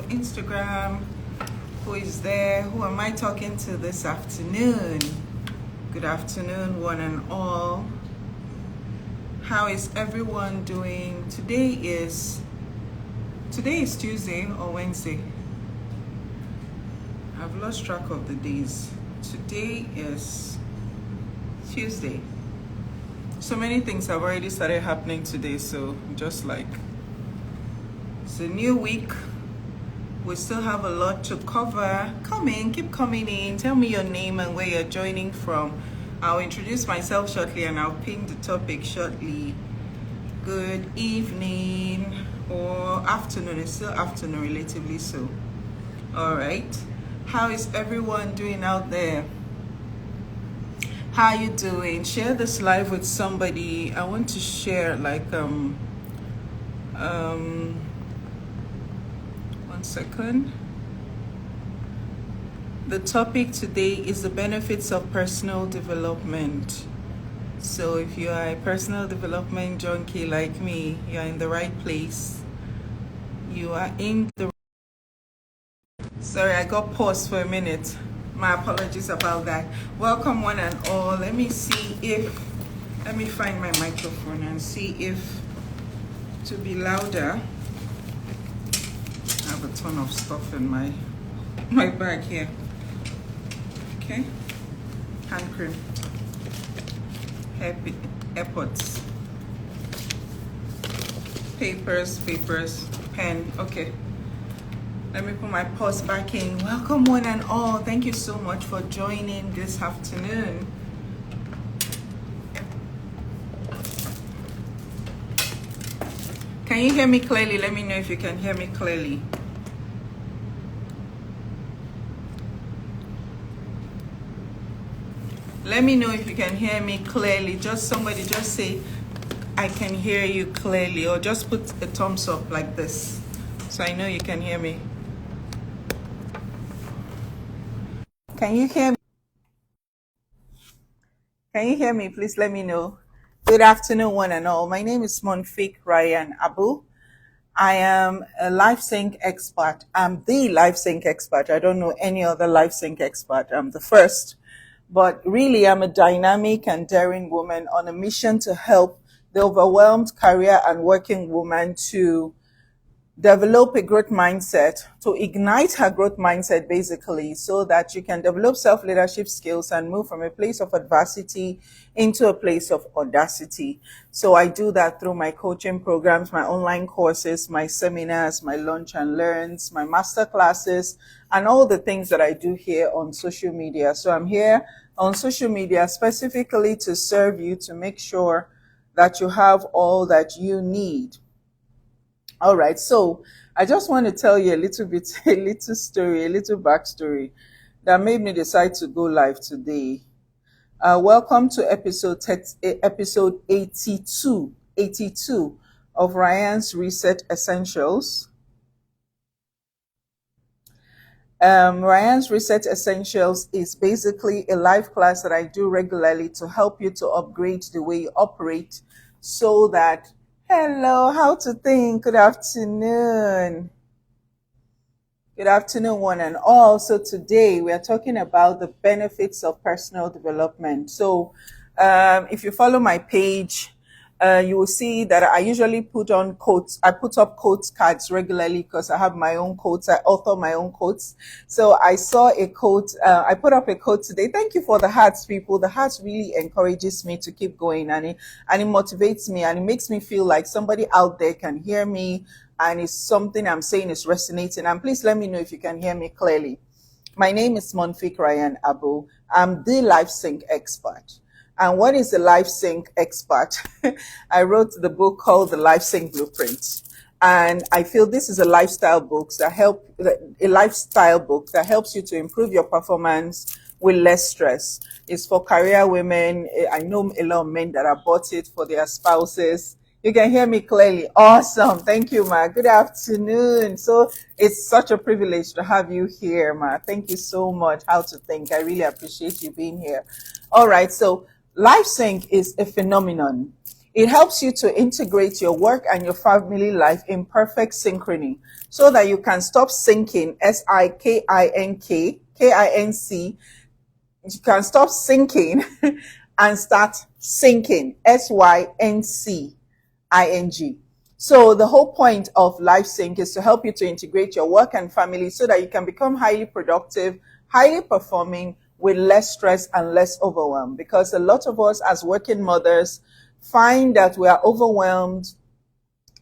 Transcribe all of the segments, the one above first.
Instagram. Who is there? Who am I talking to this afternoon? Good afternoon, one and all. How is everyone doing? Today is Tuesday or Wednesday. I've lost track of the days. Today is Tuesday. So many things have already started happening today, so just like it's a new week. We still have a lot to cover. Come in, keep coming in. Tell me your name and where you're joining from. I'll introduce myself shortly and I'll pin the topic shortly. Good evening or afternoon. It's still afternoon, relatively so. All right. How is everyone doing out there? How you doing? Share this live with somebody. I want to share one second. The topic today is the benefits of personal development. So if you are a personal development junkie like me, you're in the right place. You are in the... Sorry, I got paused for a minute. My apologies about that. Welcome one and all. Let me find my microphone and see if to be louder. I have a ton of stuff in my bag here. Okay. Hand cream. AirPods. Papers, pen. Okay. Let me put my pause back in. Welcome one and all. Thank you so much for joining this afternoon. Can you hear me clearly? Let me know if you can hear me clearly. Let me know if you can hear me clearly. Somebody just say, I can hear you clearly, or just put a thumbs up like this, so I know you can hear me. Can you hear me? Can you hear me? Please let me know. Good afternoon, one and all. My name is Monfik Ryan Abu. I am a LifeSync expert. I'm the LifeSync expert. I don't know any other LifeSync expert. I'm the first. But really, I'm a dynamic and daring woman on a mission to help the overwhelmed career and working woman to develop a growth mindset, to ignite her growth mindset basically, so that you can develop self-leadership skills and move from a place of adversity into a place of audacity. So I do that through my coaching programs, my online courses, my seminars, my lunch and learns, my master classes, and all the things that I do here on social media. So I'm here on social media specifically to serve you, to make sure that you have all that you need. All right, so I just want to tell you a little backstory that made me decide to go live today. Welcome to episode 82 of Ryan's Reset Essentials. Ryan's Reset Essentials is basically a live class that I do regularly to help you to upgrade the way you operate, so that... Hello, how to think. Good afternoon. Good afternoon, one and all. So today we are talking about the benefits of personal development. So if you follow my page, you will see that I usually put on quotes. I put up quotes cards regularly because I have my own quotes. I author my own quotes. So I saw a quote. I put up a quote today. Thank you for the hearts, people. The hearts really encourages me to keep going, and it motivates me, and it makes me feel like somebody out there can hear me, and it's something I'm saying is resonating. And please let me know if you can hear me clearly. My name is Monfik Ryan Abu. I'm the LifeSync expert. And what is a LifeSync expert? I wrote the book called The LifeSync Blueprint. And I feel this is a lifestyle book that helps you to improve your performance with less stress. It's for career women. I know a lot of men that have bought it for their spouses. You can hear me clearly. Awesome. Thank you, Ma. Good afternoon. So it's such a privilege to have you here, Ma. Thank you so much. How to think. I really appreciate you being here. All right. So LifeSync is a phenomenon. It helps you to integrate your work and your family life in perfect synchrony so that you can stop sinking, SIKINC, you can stop sinking and start sinking, SYNCING. So the whole point of life sync is to help you to integrate your work and family so that you can become highly productive, highly performing, with less stress and less overwhelm. Because a lot of us as working mothers find that we are overwhelmed,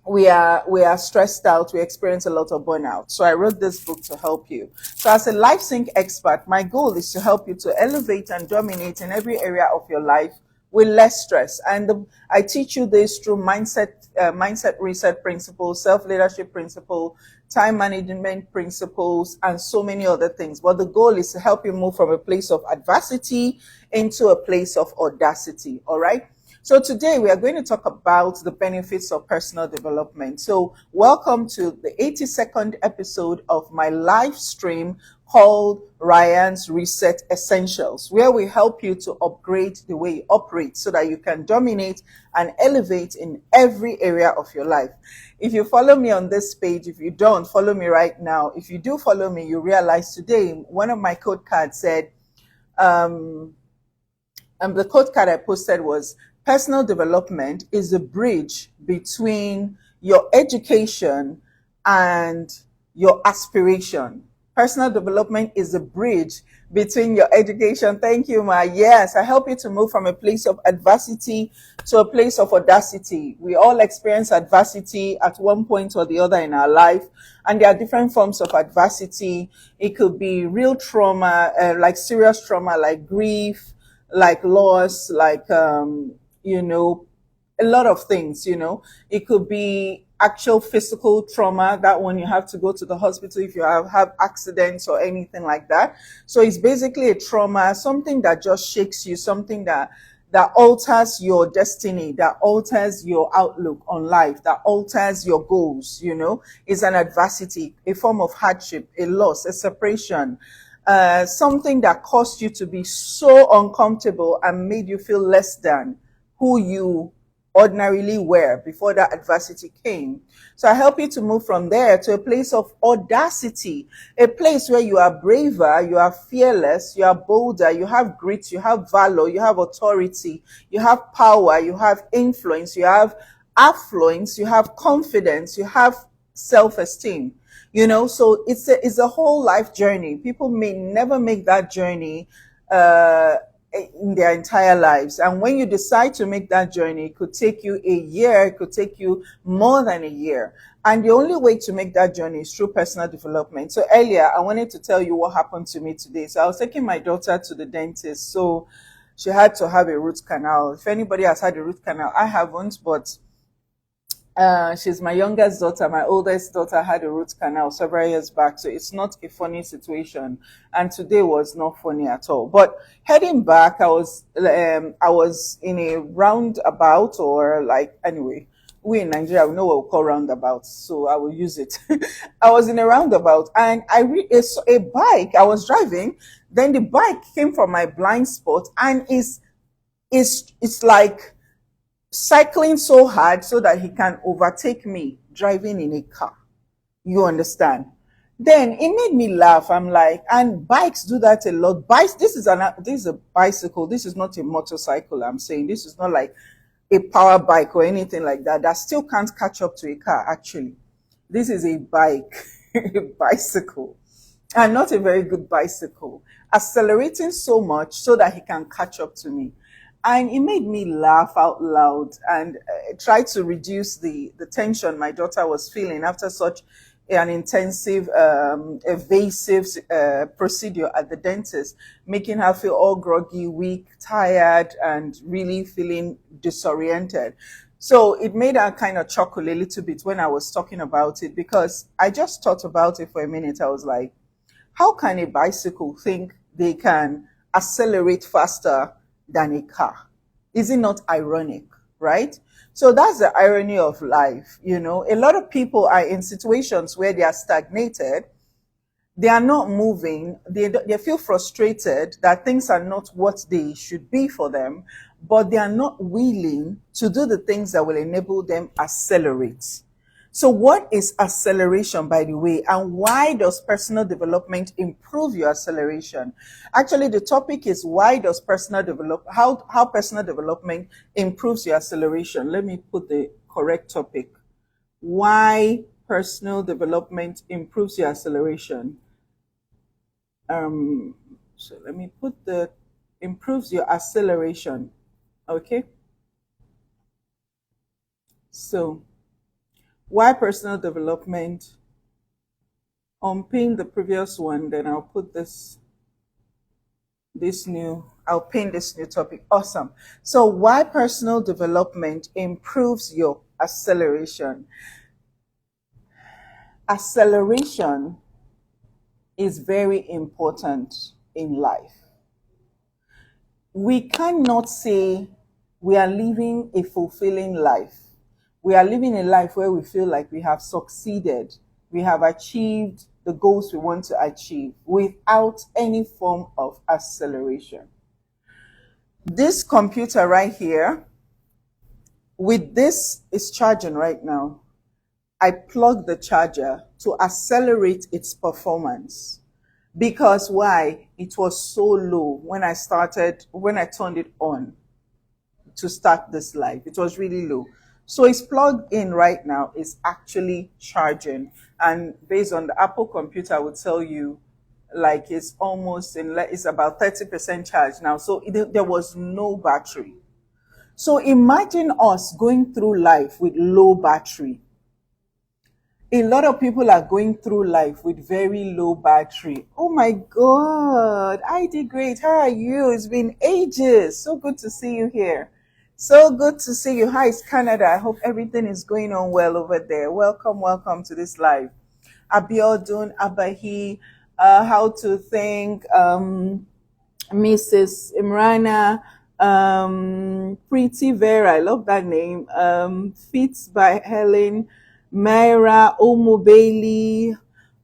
we are stressed out, we experience a lot of burnout. So I wrote this book to help you. So as a life sync expert, my goal is to help you to elevate and dominate in every area of your life with less stress. And I teach you this through mindset reset principles, self-leadership principle, time management principles, and so many other things. But the goal is to help you move from a place of adversity into a place of audacity. All right. So today we are going to talk about the benefits of personal development. So welcome to the 82nd episode of my live stream called Ryan's Reset Essentials, where we help you to upgrade the way you operate so that you can dominate and elevate in every area of your life. If you follow me on this page, if you don't, follow me right now. If you do follow me, you realize today one of my code cards said, and the code card I posted was, personal development is a bridge between your education and your aspiration. Personal development is a bridge between your education. Thank you, Ma. Yes, I help you to move from a place of adversity to a place of audacity. We all experience adversity at one point or the other in our life, and there are different forms of adversity. It could be real trauma, like serious trauma, like grief, like loss, like, a lot of things. It could be actual physical trauma, that one you have to go to the hospital if you have accidents or anything like that. So it's basically a trauma, something that just shakes you, something that alters your destiny, that alters your outlook on life, that alters your goals. Is an adversity, a form of hardship, a loss, a separation, something that caused you to be so uncomfortable and made you feel less than who you ordinarily were before that adversity came. So I help you to move from there to a place of audacity, a place where you are braver, you are fearless, you are bolder, you have grit, you have valor, you have authority, you have power, you have influence, you have affluence, you have confidence, you have self-esteem. So it's a whole life journey. People may never make that journey in their entire lives. And when you decide to make that journey, it could take you a year, it could take you more than a year. And the only way to make that journey is through personal development. So earlier, I wanted to tell you what happened to me today. So I was taking my daughter to the dentist. So she had to have a root canal. If anybody has had a root canal, I haven't, but she's my youngest daughter. My oldest daughter had a root canal several years back, so it's not a funny situation. And today was not funny at all. But heading back, I was in a roundabout, or like, anyway, we in Nigeria, we know what we call roundabouts, so I will use it. I was in a roundabout, and I a bike. I was driving, then the bike came from my blind spot, and it's like cycling so hard so that he can overtake me driving in a car. You understand? Then it made me laugh. I'm like, and bikes do that a lot. This is a bicycle. This is not a motorcycle. I'm saying this is not like a power bike or anything like that. That still can't catch up to a car. Actually, this is a bike, a bicycle, and not a very good bicycle. Accelerating so much so that he can catch up to me. And it made me laugh out loud and try to reduce the tension my daughter was feeling after such an intensive, evasive procedure at the dentist, making her feel all groggy, weak, tired, and really feeling disoriented. So it made her kind of chuckle a little bit when I was talking about it, because I just thought about it for a minute. I was like, how can a bicycle think they can accelerate faster than a car? Is it not ironic, right? So that's the irony of life. A lot of people are in situations where they are stagnated. They are not moving. They feel frustrated that things are not what they should be for them. but they are not willing to do the things that will enable them accelerate. So, what is acceleration, by the way, and why does personal development improve your acceleration? Actually, the topic is why does how personal development improves your acceleration. Let me put the correct topic. Why personal development improves your acceleration. So let me put the improves your acceleration. Okay. So why personal development, unpin the previous one, then I'll put I'll pin this new topic. Awesome. So why personal development improves your acceleration. Acceleration is very important in life. We cannot say we are living a fulfilling life. We are living a life where we feel like we have succeeded, we have achieved the goals we want to achieve without any form of acceleration. This computer right here, with this is charging right now. I plugged the charger to accelerate its performance. Because why? It was so low when I turned it on to start this live. It was really low. So it's plugged in right now. It's actually charging. And based on the Apple computer, I would tell you like it's about 30% charge now. So there was no battery. So imagine us going through life with low battery. A lot of people are going through life with very low battery. Oh my God, I did great. How are you? It's been ages. So good to see you here. So good to see you. Hi, it's Canada. I hope everything is going on well over there. Welcome, welcome to this live. Abiodun, Abahi, how to think, Mrs. Imrana, Pretty Vera, I love that name. Fits by Helen, Myra, Omo Bailey.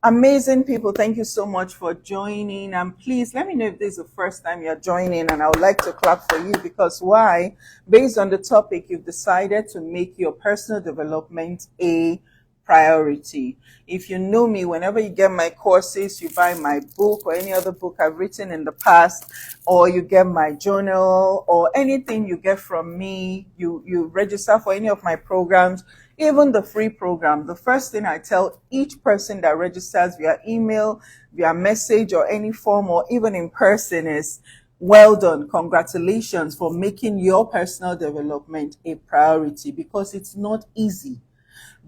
Amazing people. Thank you so much for joining. And please let me know if this is the first time you're joining. And I would like to clap for you because why? Based on the topic, you've decided to make your personal development a priority. If you know me, whenever you get my courses, you buy my book or any other book I've written in the past, or you get my journal or anything you get from me, you register for any of my programs, even the free program. The first thing I tell each person that registers via email, via message or any form or even in person is, well done, congratulations for making your personal development a priority because it's not easy.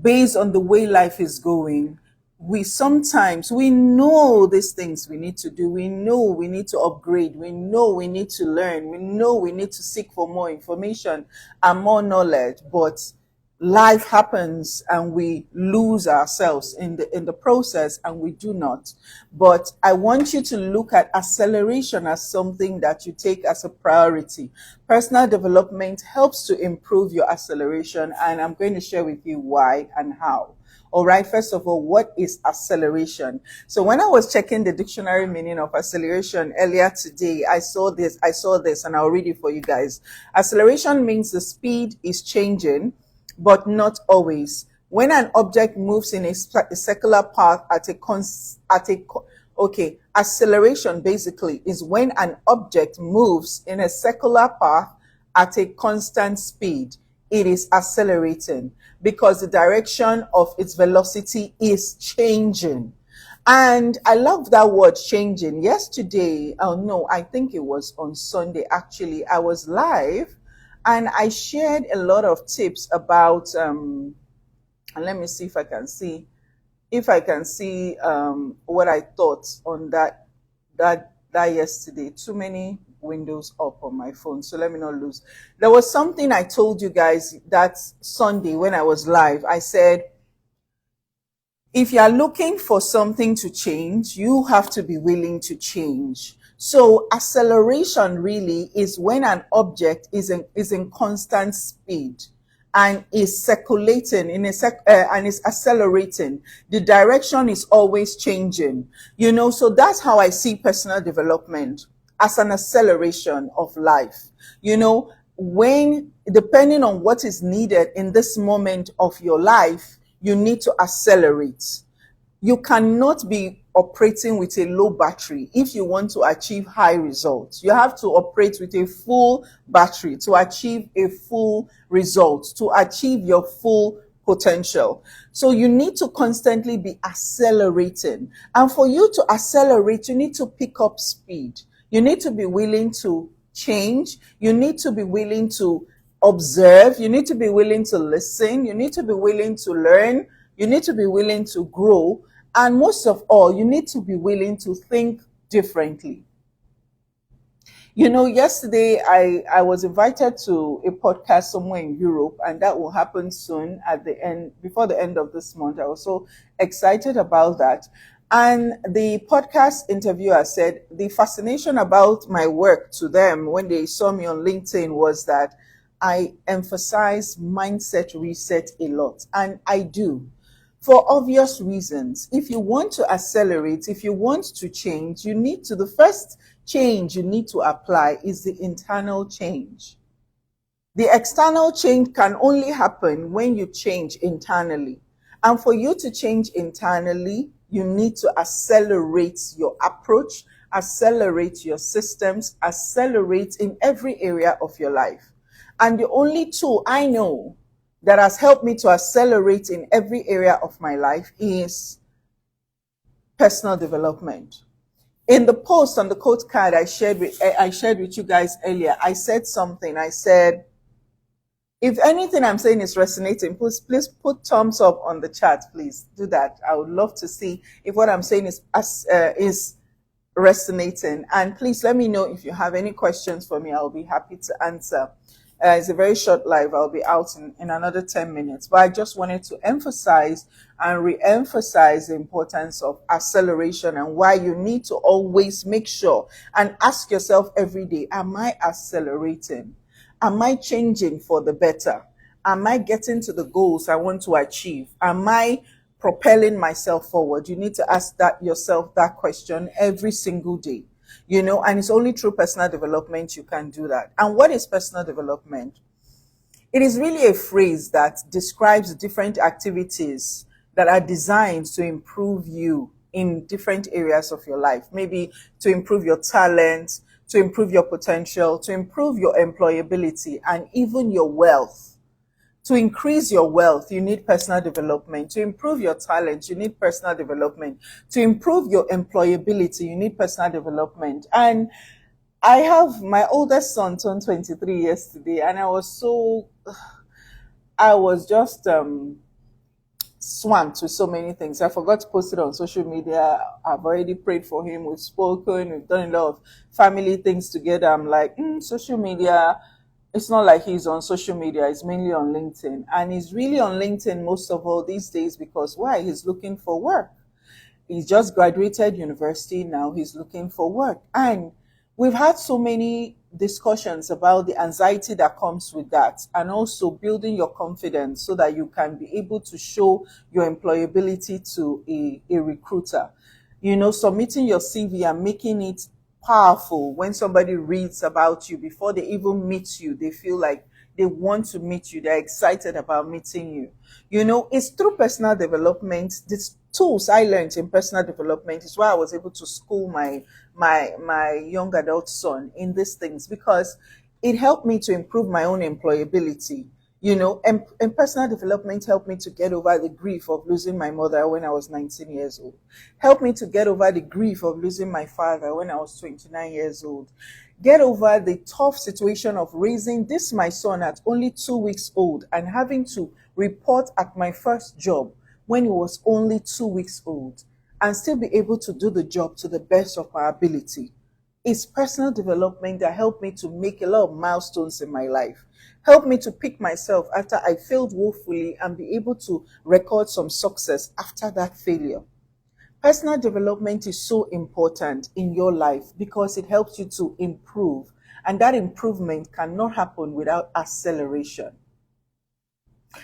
Based on the way life is going, we know these things we need to do. We know we need to upgrade. We know we need to learn. We know we need to seek for more information and more knowledge. But life happens and we lose ourselves in the process, and we do not. But I want you to look at acceleration as something that you take as a priority. Personal development helps to improve your acceleration, and I'm going to share with you why and how. All right, first of all, what is acceleration? So when I was checking the dictionary meaning of acceleration earlier today, I saw this, and I'll read it for you guys. Acceleration means the speed is changing, but not always. When an object moves in a circular path acceleration basically is when an object moves in a circular path at a constant speed. It is accelerating because the direction of its velocity is changing. And I love that word changing. Yesterday, oh no, I think it was on Sunday actually, I was live and I shared a lot of tips about, and let me see if I can see what I thought on that yesterday. Too many windows up on my phone, so let me not lose. There was something I told you guys that Sunday when I was live. I said, if you are looking for something to change, you have to be willing to change. So acceleration really is when an object is in constant speed and is circulating and is accelerating. The direction is always changing. So that's how I see personal development, as an acceleration of life. when, depending on what is needed in this moment of your life, you need to accelerate. You cannot be operating with a low battery if you want to achieve high results. You have to operate with a full battery to achieve a full result, to achieve your full potential. So you need to constantly be accelerating. And for you to accelerate, you need to pick up speed. You need to be willing to change. You need to be willing to observe. You need to be willing to listen. You need to be willing to learn. You need to be willing to grow. And most of all, you need to be willing to think differently. You know, yesterday I was invited to a podcast somewhere in Europe, and that will happen soon at the end, before the end of this month. I was so excited about that. And the podcast interviewer said the fascination about my work to them when they saw me on LinkedIn was that I emphasize mindset reset a lot. And I do, for obvious reasons. If you want to accelerate, if you want to change, you need to, the first change you need to apply is the internal change. The external change can only happen when you change internally. And for you to change internally, you need to accelerate your approach, accelerate your systems, accelerate in every area of your life. And the only tool I know that has helped me to accelerate in every area of my life is personal development. In the post on the quote card I shared with you guys earlier, I said something. I said, if anything I'm saying is resonating, please put thumbs up on the chat. Please do that. I would love to see if what I'm saying is resonating. And please let me know if you have any questions for me. I'll be happy to answer. It's a very short live. I'll be out in another 10 minutes. But I just wanted to emphasize and re-emphasize the importance of acceleration and why you need to always make sure and ask yourself every day, am I accelerating? Am I changing for the better? Am I getting to the goals I want to achieve? Am I propelling myself forward? You need to ask yourself that question every single day. You know, and it's only through personal development you can do that. And what is personal development? It is really a phrase that describes different activities that are designed to improve you in different areas of your life. Maybe to improve your talent, to improve your potential, to improve your employability, and even your wealth. To increase your wealth, you need personal development. To improve your talent, you need personal development. To improve your employability, you need personal development. And I have my oldest son turned 23 yesterday, and I was just swamped with so many things. I forgot to post it on social media. I've already prayed for him. We've spoken. We've done a lot of family things together. I'm like, social media. It's not like he's on social media. He's mainly on LinkedIn. And he's really on LinkedIn most of all these days because why? He's looking for work. He's just graduated university. Now he's looking for work. And we've had so many discussions about the anxiety that comes with that and also building your confidence so that you can be able to show your employability to a recruiter. You know, submitting your CV and making it powerful. When somebody reads about you before they even meet you, they feel like they want to meet you. They're excited about meeting you. You know, it's through personal development. These tools I learned in personal development is why I was able to school my young adult son in these things, because it helped me to improve my own employability. You know, and personal development helped me to get over the grief of losing my mother when I was 19 years old. Helped me to get over the grief of losing my father when I was 29 years old. Get over the tough situation of raising this my son at only 2 weeks old and having to report at my first job when he was only 2 weeks old and still be able to do the job to the best of my ability. It's personal development that helped me to make a lot of milestones in my life. Helped me to pick myself after I failed woefully and be able to record some success after that failure. Personal development is so important in your life because it helps you to improve. And that improvement cannot happen without acceleration.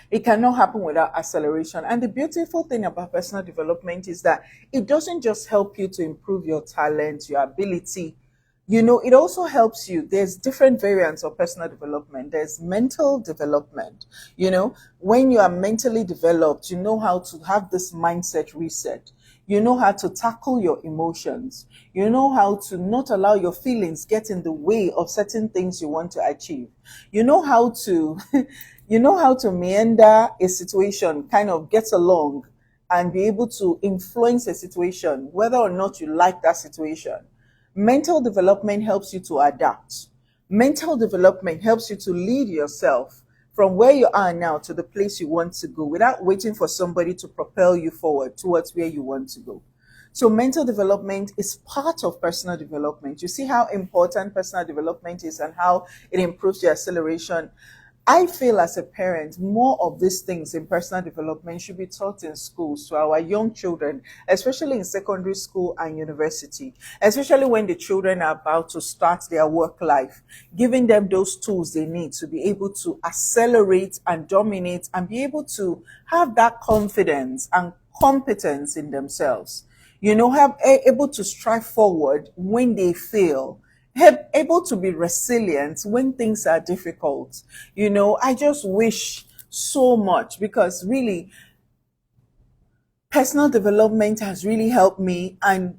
It cannot happen without acceleration. And the beautiful thing about personal development is that it doesn't just help you to improve your talent, your ability, It also helps you. There's different variants of personal development. There's mental development. When you are mentally developed, you know how to have this mindset reset. You know how to tackle your emotions. You know how to not allow your feelings get in the way of certain things you want to achieve. You know how to you know how to meander a situation, kind of get along and be able to influence a situation, whether or not you like that situation. Mental development helps you to adapt. Mental development helps you to lead yourself from where you are now to the place you want to go without waiting for somebody to propel you forward towards where you want to go. So mental development is part of personal development. You see how important personal development is and how it improves your acceleration. I feel as a parent, more of these things in personal development should be taught in schools to our young children, especially in secondary school and university, especially when the children are about to start their work life, giving them those tools they need to be able to accelerate and dominate and be able to have that confidence and competence in themselves. Have able to strive forward when they fail, able to be resilient when things are difficult. I just wish so much, because really personal development has really helped me and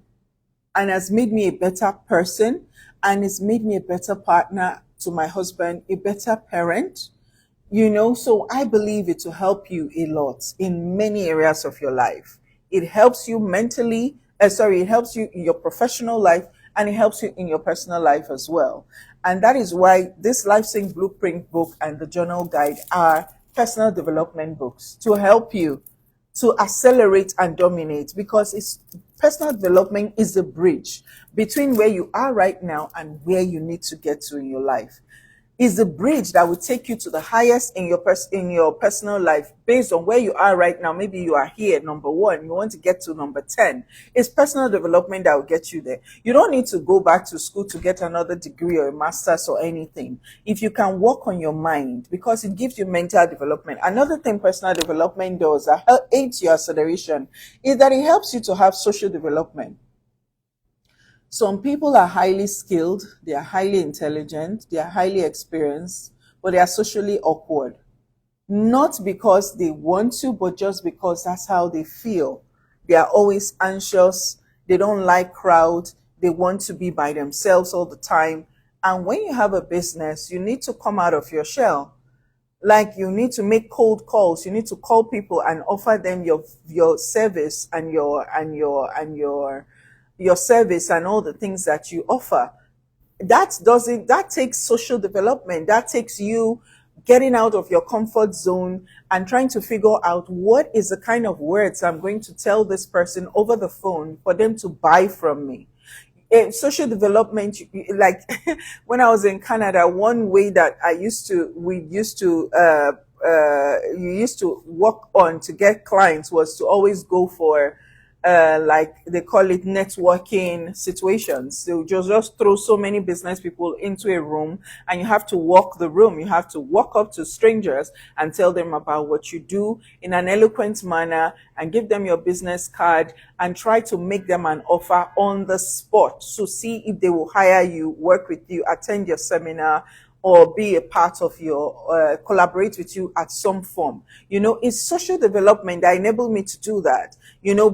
has made me a better person, and it's made me a better partner to my husband, a better parent. So I believe it will help you a lot in many areas of your life. It helps you mentally, it helps you in your professional life, and it helps you in your personal life as well. And that is why this Life Sync Blueprint book and the journal guide are personal development books to help you to accelerate and dominate, because it's personal development is the bridge between where you are right now and where you need to get to in your life. Is the bridge that will take you to the highest in your personal life based on where you are right now. Maybe you are here, number 1, you want to get to number 10. It's personal development that will get you there. You don't need to go back to school to get another degree or a master's or anything. If you can work on your mind, because it gives you mental development. Another thing personal development does that aids your acceleration is that it helps you to have social development. Some people are highly skilled, they are highly intelligent, they are highly experienced, but they are socially awkward. Not because they want to, but just because that's how they feel. They are always anxious, they don't like crowd, they want to be by themselves all the time. And when you have a business, you need to come out of your shell. Like, you need to make cold calls, you need to call people and offer them your service and your service and all the things that you offer. That takes social development. That takes you getting out of your comfort zone and trying to figure out what is the kind of words I'm going to tell this person over the phone for them to buy from me. Social development, like when I was in Canada, one way that you used to work on to get clients was to always go for like they call it networking situations. So just throw so many business people into a room, and you have to walk the room. You have to walk up to strangers and tell them about what you do in an eloquent manner and give them your business card and try to make them an offer on the spot. So see if they will hire you, work with you, attend your seminar, or be a part of your, collaborate with you at some form. It's social development that enabled me to do that.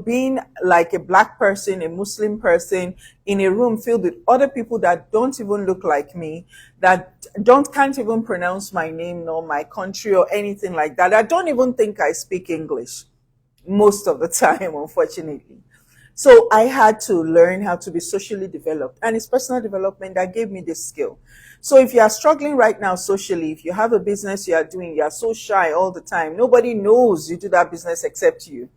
Being like a Black person, a Muslim person in a room filled with other people that don't even look like me, that can't even pronounce my name nor my country or anything like that. I don't even think I speak English most of the time, unfortunately. So I had to learn how to be socially developed, and it's personal development that gave me this skill. So if you are struggling right now socially, if you have a business you are doing, you are so shy all the time, nobody knows you do that business except you.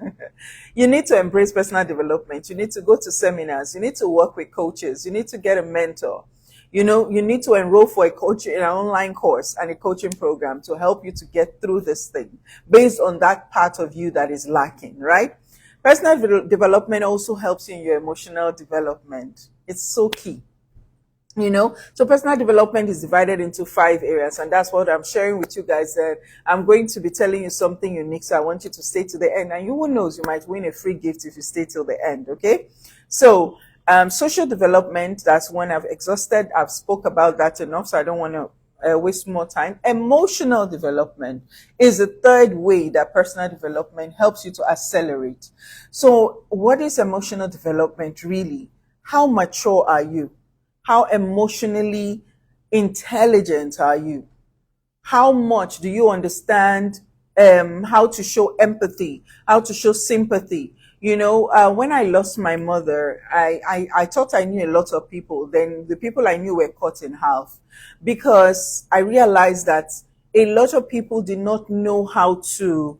You need to embrace personal development. You need to go to seminars. You need to work with coaches. You need to get a mentor. You need to enroll for a coach in an online course and a coaching program to help you to get through this thing based on that part of you that is lacking, right? Personal development also helps you in your emotional development. It's so key. So personal development is divided into 5 areas, and that's what I'm sharing with you guys. I'm going to be telling you something unique, so I want you to stay to the end, and who knows, you might win a free gift if you stay till the end. Okay, so Social development, that's when I've exhausted, I've spoke about that enough, so I don't want to waste more time. Emotional development is the third way that personal development helps you to accelerate. So, what is emotional development really? How mature are you? How emotionally intelligent are you? How much do you understand how to show empathy, how to show sympathy? When I lost my mother, I thought I knew a lot of people. Then the people I knew were cut in half because I realized that a lot of people did not know how to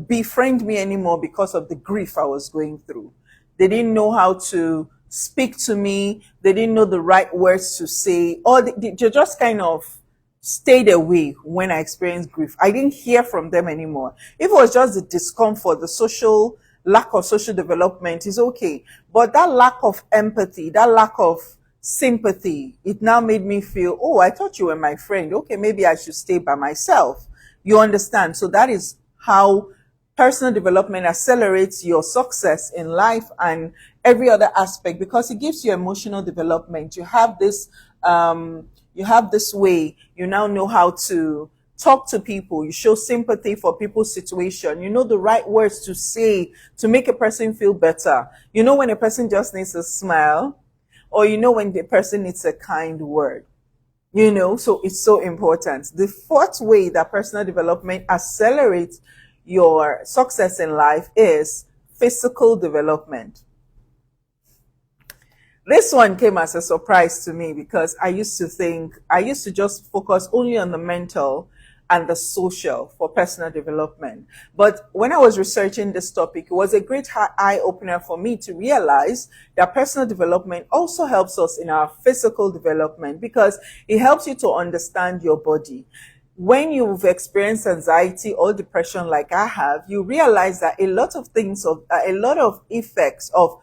befriend me anymore because of the grief I was going through. They didn't know how to speak to me. They didn't know the right words to say, or they just kind of stayed away when I experienced grief. I didn't hear from them anymore. If it was just the discomfort, the social lack of social development is okay. But that lack of empathy, that lack of sympathy, it now made me feel, oh, I thought you were my friend. Okay, maybe I should stay by myself. You understand? So that is how personal development accelerates your success in life and every other aspect because it gives you emotional development. You have this way. You now know how to talk to people. You show sympathy for people's situation. You know the right words to say to make a person feel better. You know when a person just needs a smile, or you know when the person needs a kind word. So it's so important. The fourth way that personal development accelerates your success in life is physical development. This one came as a surprise to me because I used to just focus only on the mental and the social for personal development. But when I was researching this topic, it was a great eye opener for me to realize that personal development also helps us in our physical development because it helps you to understand your body. When you've experienced anxiety or depression like I have, you realize that a lot of effects of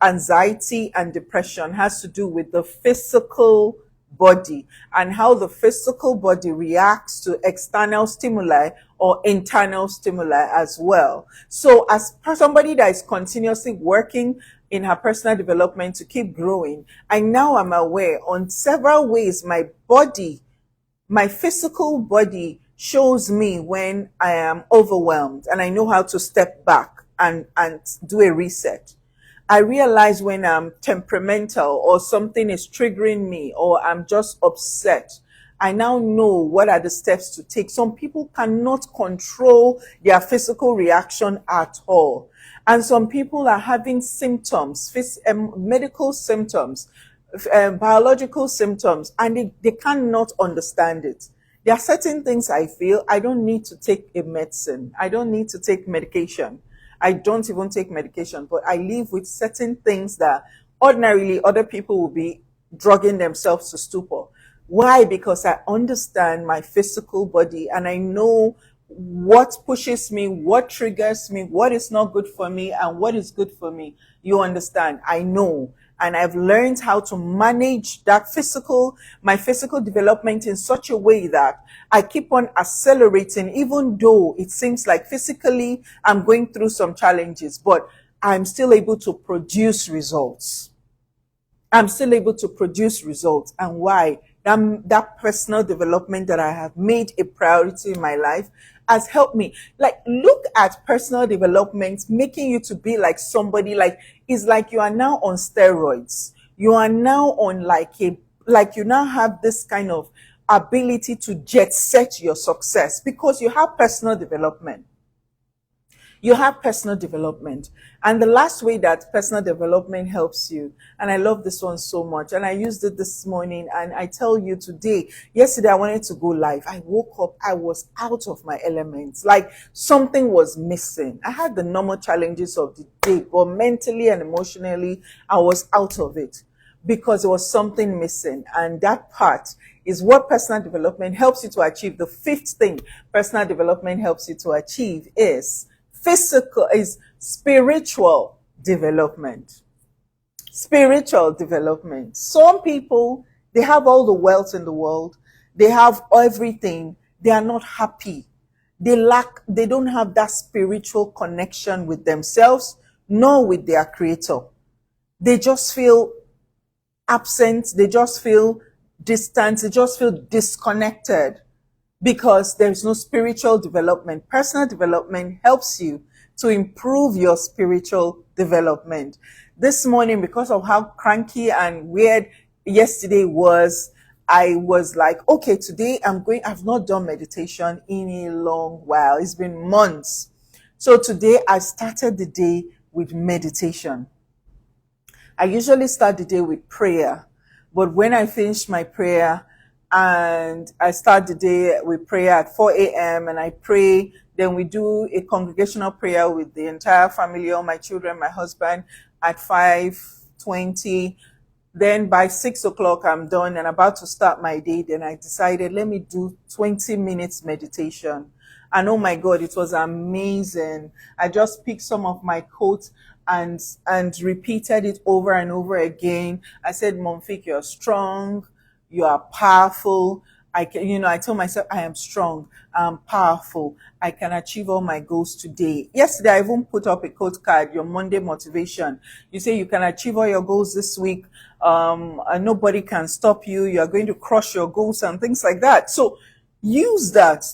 anxiety and depression has to do with the physical body and how the physical body reacts to external stimuli or internal stimuli as well. So as somebody that is continuously working in her personal development to keep growing, I now am aware on several ways my physical body shows me when I am overwhelmed and I know how to step back and do a reset. I realize when I'm temperamental or something is triggering me or I'm just upset. I now know what are the steps to take. Some people cannot control their physical reaction at all. And some people are having symptoms, medical symptoms, biological symptoms, and they cannot understand it. There are certain things I feel I don't need to take a medicine. I don't need to take medication. I don't even take medication, but I live with certain things that ordinarily other people will be drugging themselves to stupor. Why? Because I understand my physical body and I know what pushes me, what triggers me, what is not good for me, and what is good for me. You understand? I know. And I've learned how to manage my physical development in such a way that I keep on accelerating, even though it seems like physically I'm going through some challenges, but I'm still able to produce results. I'm still able to produce results. And why? That personal development that I have made a priority in my life has helped me. Like, look at personal development making you to be like somebody, like, it's like you are now on steroids. You are now on like you now have this kind of ability to jet set your success because you have personal development. You have personal development. And the last way that personal development helps you, and I love this one so much, and I used it this morning, and I tell you today, yesterday I wanted to go live. I woke up, I was out of my elements. Like something was missing. I had the normal challenges of the day, but mentally and emotionally, I was out of it because there was something missing. And that part is what personal development helps you to achieve. The fifth thing personal development helps you to achieve is spiritual development. Spiritual development. Some people, they have all the wealth in the world. They have everything. They are not happy. They don't have that spiritual connection with themselves, nor with their creator. they just feel absent, they just feel distant, they just feel disconnected because there's no spiritual development. Personal development helps you to improve your spiritual development. This morning, because of how cranky and weird yesterday was, I was like, okay, today I've not done meditation in a long while. It's been months. So today I started the day with meditation. I usually start the day with prayer, but when I finish my prayer and I start the day with prayer at 4 a.m. and I pray, then we do a congregational prayer with the entire family, all my children, my husband at 5:20. Then by 6 o'clock, I'm done and about to start my day. Then I decided, let me do 20 minutes meditation. And oh my God, it was amazing. I just picked some of my quotes and repeated it over and over again. I said, Monfik, you're strong, you are powerful. I told myself I am strong, I'm powerful, I can achieve all my goals today. Yesterday, I even put up a quote card, your Monday motivation. You say you can achieve all your goals this week. And nobody can stop you. You are going to crush your goals and things like that. So use that.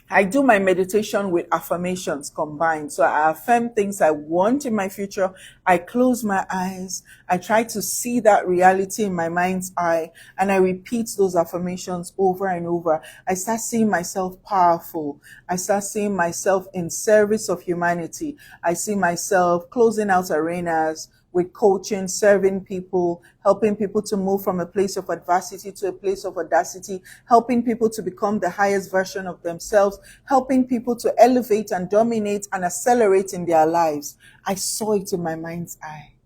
I do my meditation with affirmations combined. So I affirm things I want in my future. I close my eyes. I try to see that reality in my mind's eye, and I repeat those affirmations over and over. I start seeing myself powerful. I start seeing myself in service of humanity. I see myself closing out arenas with coaching, serving people, helping people to move from a place of adversity to a place of audacity, helping people to become the highest version of themselves, helping people to elevate and dominate and accelerate in their lives. I saw it in my mind's eye.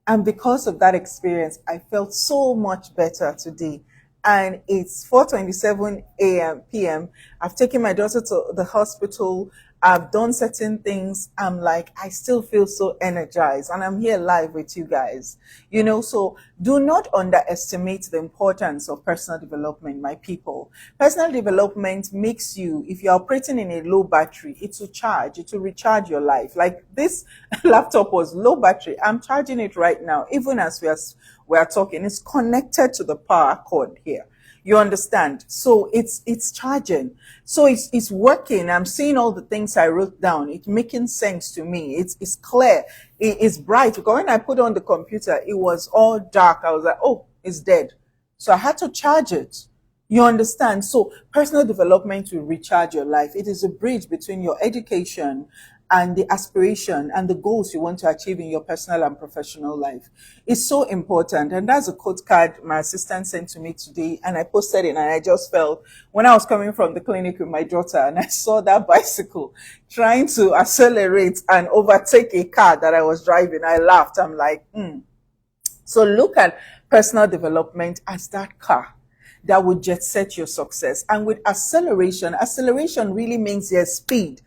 And because of that experience, I felt so much better today. And it's 4:27 a.m. p.m. I've taken my daughter to the hospital. I've done certain things. I'm like, I still feel so energized, and I'm here live with you guys. So do not underestimate the importance of personal development, my people. Personal development makes you, if you're operating in a low battery, it will recharge your life. Like this laptop was low battery. I'm charging it right now, even as we are talking. It's connected to the power cord here. You understand? So it's charging. So it's working. I'm seeing all the things I wrote down. It's making sense to me. It's clear. It's bright. Because when I put on the computer, it was all dark. I was like, oh, it's dead. So I had to charge it. You understand? So personal development will recharge your life. It is a bridge between your education and the aspiration and the goals you want to achieve in your personal and professional life. It's so important. And that's a quote card my assistant sent to me today. And I posted it, and I just felt when I was coming from the clinic with my daughter and I saw that bicycle trying to accelerate and overtake a car that I was driving, I laughed. I'm like, So look at personal development as that car that would jet set your success. And with acceleration really means there's speed.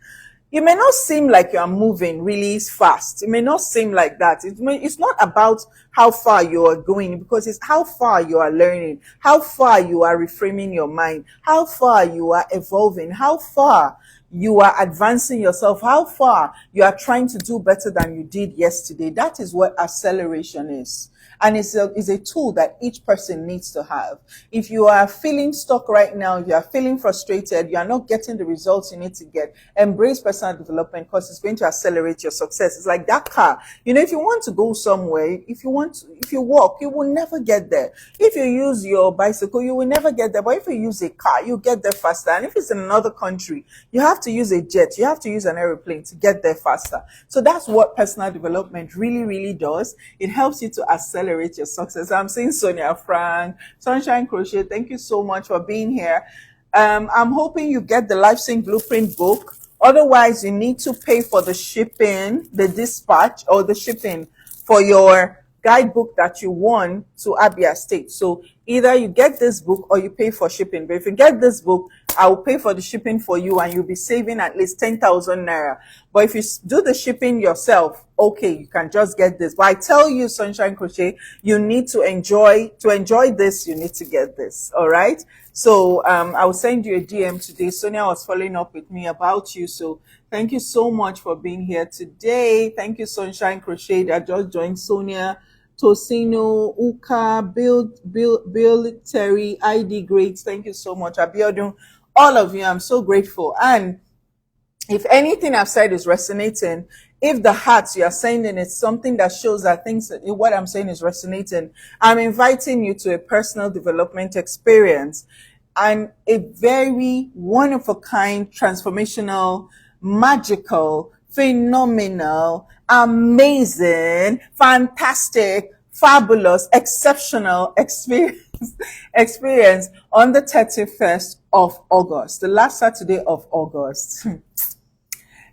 It may not seem like you are moving really fast. It may not seem like that. It's not about how far you are going, because it's how far you are learning, how far you are reframing your mind, how far you are evolving, how far you are advancing yourself, how far you are trying to do better than you did yesterday. That is what acceleration is. And it's a tool that each person needs to have. If you are feeling stuck right now, you are feeling frustrated, you are not getting the results you need to get, embrace personal development, because it's going to accelerate your success. It's like that car. If you want to go somewhere, if you walk, you will never get there. If you use your bicycle, you will never get there. But if you use a car, you get there faster. And if it's in another country, you have to use a jet, you have to use an aeroplane to get there faster. So that's what personal development really, really does. It helps you to accelerate your success. I'm seeing Sonia, Frank, Sunshine Crochet. Thank you so much for being here. I'm hoping you get the Life Sync Blueprint book. Otherwise, you need to pay for the shipping, the dispatch, or the shipping for your guidebook that you won to Abia State. So either you get this book or you pay for shipping. But if you get this book, I'll pay for the shipping for you and you'll be saving at least 10,000 naira. But if you do the shipping yourself, okay, you can just get this. But I tell you, Sunshine Crochet, you need to enjoy this, you need to get this. All right. So I will send you a DM today. Sonia was following up with me about you. So thank you so much for being here today. Thank you, Sunshine Crochet. I just joined Sonia, Tosino, Uka, Bill, Terry, ID Great. Thank you so much. Abiodun, all of you. I'm so grateful. And if anything I've said is resonating, if the hearts you are sending is something that shows that things, what I'm saying is resonating, I'm inviting you to a personal development experience and a very one of a kind, transformational, magical, phenomenal, amazing, fantastic, fabulous, exceptional experience on the 31st of August, the last Saturday of August.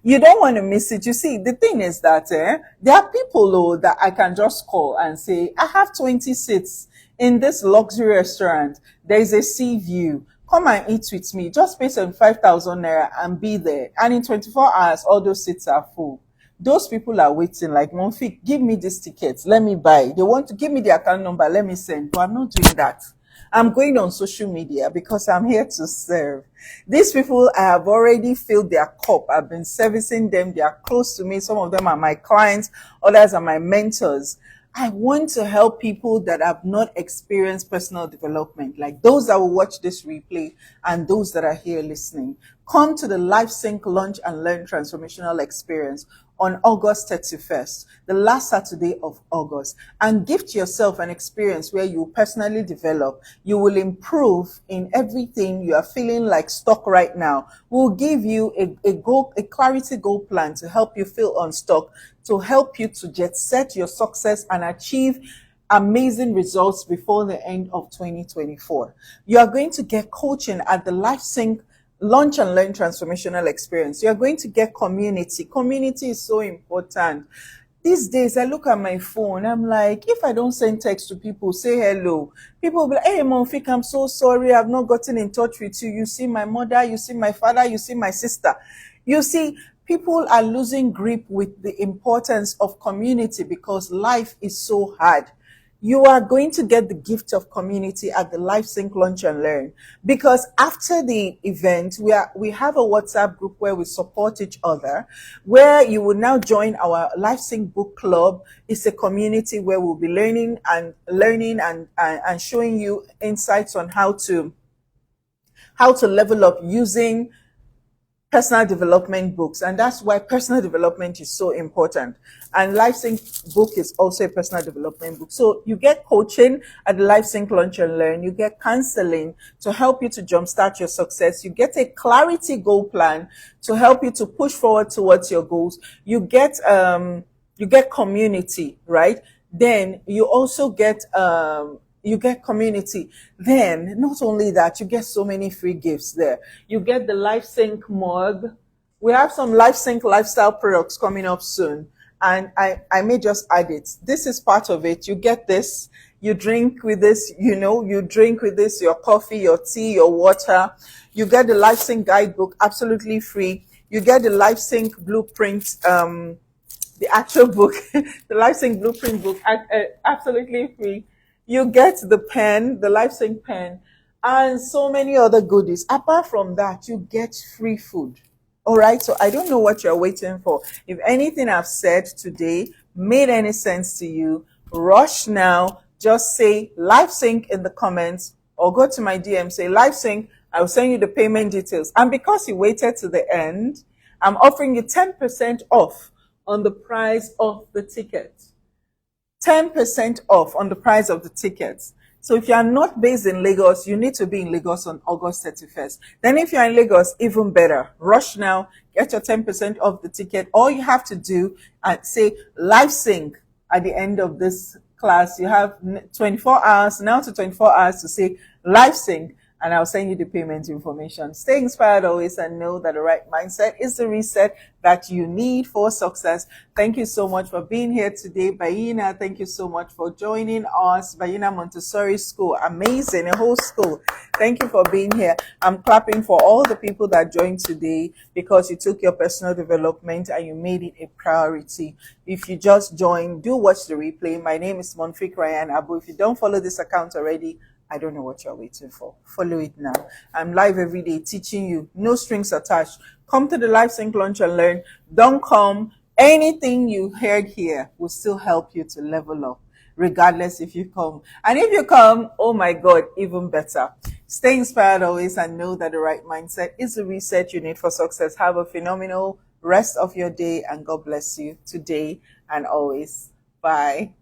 You don't want to miss it. You see, the thing is that there are people that I can just call and say, I have 20 seats in this luxury restaurant. There is a sea view. Come and eat with me. Just pay 75,000 naira and be there. And in 24 hours, all those seats are full. Those people are waiting like, Monfik, give me these tickets. Let me buy. They want to give me the account number. Let me send. But I'm not doing that. I'm going on social media because I'm here to serve. These people, I have already filled their cup. I've been servicing them. They are close to me. Some of them are my clients. Others are my mentors. I want to help people that have not experienced personal development, like those that will watch this replay and those that are here listening. Come to the Life Sync Launch and Learn Transformational Experience on August 31st, the last Saturday of August, and gift yourself an experience where you personally develop. You will improve in everything you are feeling like stuck right now. We'll give you a clarity goal plan to help you feel unstuck, to help you to jet set your success and achieve amazing results before the end of 2024. You are going to get coaching at the Life Sync Launch and Learn Transformational Experience. You're going to get community. Community is so important. These days, I look at my phone, I'm like, if I don't send text to people, say hello, people will be like, hey, Monfik, I'm so sorry, I've not gotten in touch with you. You see my mother, you see my father, you see my sister. You see, people are losing grip with the importance of community because life is so hard. You are going to get the gift of community at the Life Sync Launch and Learn, because after the event, we have a WhatsApp group where we support each other, where you will now join our Life Sync book club. It's a community where we'll be learning and showing you insights on how to level up using personal development books. And that's why personal development is so important. And Life Sync book is also a personal development book. So you get coaching at the Life Sync Launch and Learn. You get counseling to help you to jumpstart your success. You get a clarity goal plan to help you to push forward towards your goals. You get community, right? Then you also get community. Then, not only that, you get so many free gifts there. You get the Life Sync mug. We have some Life Sync lifestyle products coming up soon, and I may just add it. This is part of it. You get this. You drink with this, you drink with this your coffee, your tea, your water. You get the Life Sync guidebook absolutely free. You get the Life Sync blueprint, the actual book, the Life Sync blueprint book, absolutely free. You get the pen, the Life Sync pen, and so many other goodies. Apart from that, you get free food. All right. So I don't know what you're waiting for. If anything I've said today made any sense to you, rush now. Just say Life Sync in the comments or go to my DM, say Life Sync. I will send you the payment details. And because you waited to the end, I'm offering you 10% off on the price of the ticket. 10% off on the price of the tickets. So if you are not based in Lagos, you need to be in Lagos on August 31st. Then if you're in Lagos, even better. Rush now, get your 10% off the ticket. All you have to do and say Life Sync at the end of this class. You have 24 hours, now to 24 hours to say Life Sync, and I'll send you the payment information. Stay inspired always and know that the right mindset is the reset that you need for success. Thank you so much for being here today, Bayina. Thank you so much for joining us. Bayina Montessori School, amazing, a whole school. Thank you for being here. I'm clapping for all the people that joined today because you took your personal development and you made it a priority. If you just joined, do watch the replay. My name is Monfik Ryan Abu. If you don't follow this account already, I don't know what you're waiting for. Follow it now. I'm live every day teaching you, no strings attached. Come to the Live Sync Lunch and Learn. Don't come. Anything you heard here will still help you to level up, regardless if you come. And if you come, oh my God, even better. Stay inspired always and know that the right mindset is the reset you need for success. Have a phenomenal rest of your day and God bless you today and always. Bye.